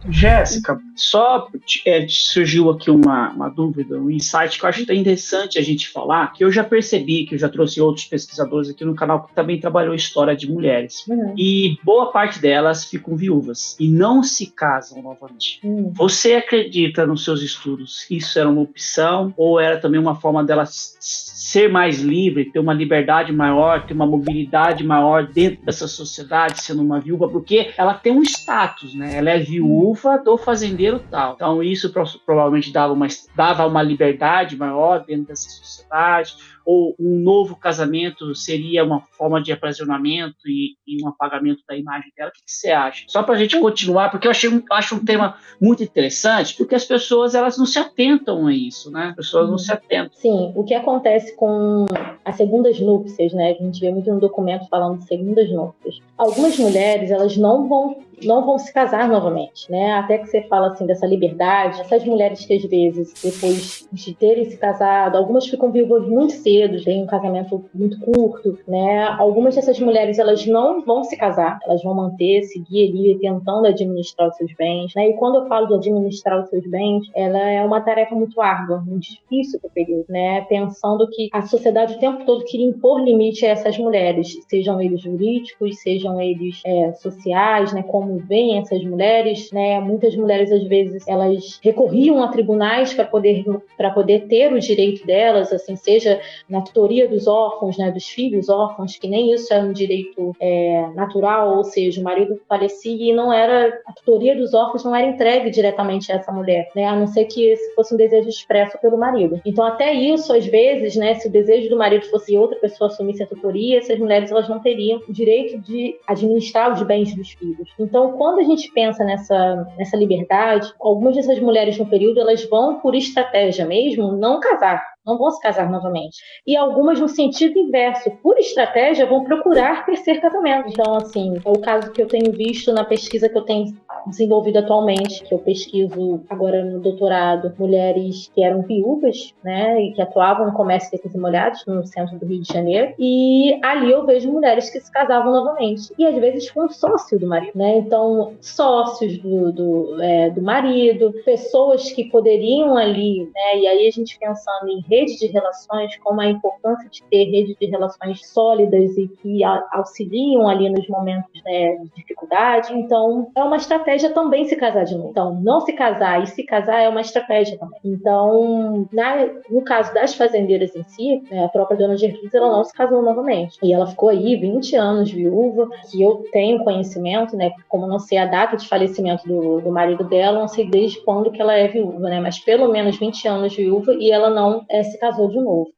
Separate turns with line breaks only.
Jéssica, só surgiu aqui uma dúvida, um insight que eu acho interessante a gente falar, que eu já percebi, que eu já trouxe outros pesquisadores aqui no canal que também trabalhou história de mulheres. E boa parte delas ficam viúvas e não se casam novamente. Você acredita nos seus estudos que isso era uma opção ou era também uma forma delas ser mais livre, ter uma liberdade maior, ter uma mobilidade maior dentro dessa sociedade, sendo uma viúva, porque ela tem um status, né? Ela é viúva do fazendeiro tal. Então isso provavelmente dava uma liberdade maior dentro dessa sociedade, ou um novo casamento seria uma forma de aprisionamento e um apagamento da imagem dela. O que você acha? Só para a gente continuar, porque eu acho um tema muito interessante, porque as pessoas elas não se atentam a isso, né? As pessoas não se atentam.
Sim, o que acontece com as segundas núpcias, né? A gente vê muito no documento falando de segundas núpcias. Algumas mulheres, elas não vão se casar novamente, né? Até que você fala assim dessa liberdade, essas mulheres que às vezes, depois de terem se casado, algumas ficam viúvas muito cedo, têm um casamento muito curto, né? Algumas dessas mulheres, elas não vão se casar, elas vão seguir ali tentando administrar os seus bens, né? E quando eu falo de administrar os seus bens, ela é uma tarefa muito árdua, muito difícil para o período, né? Pensando que a sociedade o tempo todo queria impor limite a essas mulheres, sejam eles jurídicos, sejam eles sociais, né? Como veem essas mulheres, né? Muitas mulheres às vezes elas recorriam a tribunais para poder ter o direito delas, assim, seja na tutoria dos órfãos, né? Dos filhos órfãos, que nem isso é um direito natural, ou seja, o marido falecia e a tutoria dos órfãos não era entregue diretamente a essa mulher, né? A não ser que esse fosse um desejo expresso pelo marido. Então até isso, às vezes, né? Se o desejo do marido fosse outra pessoa assumisse a tutoria, essas mulheres elas não teriam o direito de administrar os bens dos filhos. Então, quando a gente pensa nessa liberdade, algumas dessas mulheres no período, elas vão por estratégia mesmo não casar. Não vão se casar novamente. E algumas, no sentido inverso, por estratégia, vão procurar terceiro casamento. Então, assim, é o caso que eu tenho visto na pesquisa que eu tenho desenvolvido atualmente, que eu pesquiso agora no doutorado, mulheres que eram viúvas, né, e que atuavam no comércio de secos e molhados, no centro do Rio de Janeiro, e ali eu vejo mulheres que se casavam novamente, e às vezes com o sócio do marido, né, então sócios do marido, pessoas que poderiam ali, né, e aí a gente pensando em rede de relações, como a importância de ter rede de relações sólidas e que auxiliam ali nos momentos, né, de dificuldade. Então, é uma estratégia também se casar de novo. Então, não se casar e se casar é uma estratégia também. Então, no caso das fazendeiras em si, né, a própria dona Gertrudes, ela não se casou novamente. E ela ficou aí 20 anos viúva, que eu tenho conhecimento, né, como não sei a data de falecimento do marido dela, não sei desde quando que ela é viúva, né, mas pelo menos 20 anos viúva e ela não se casou de novo.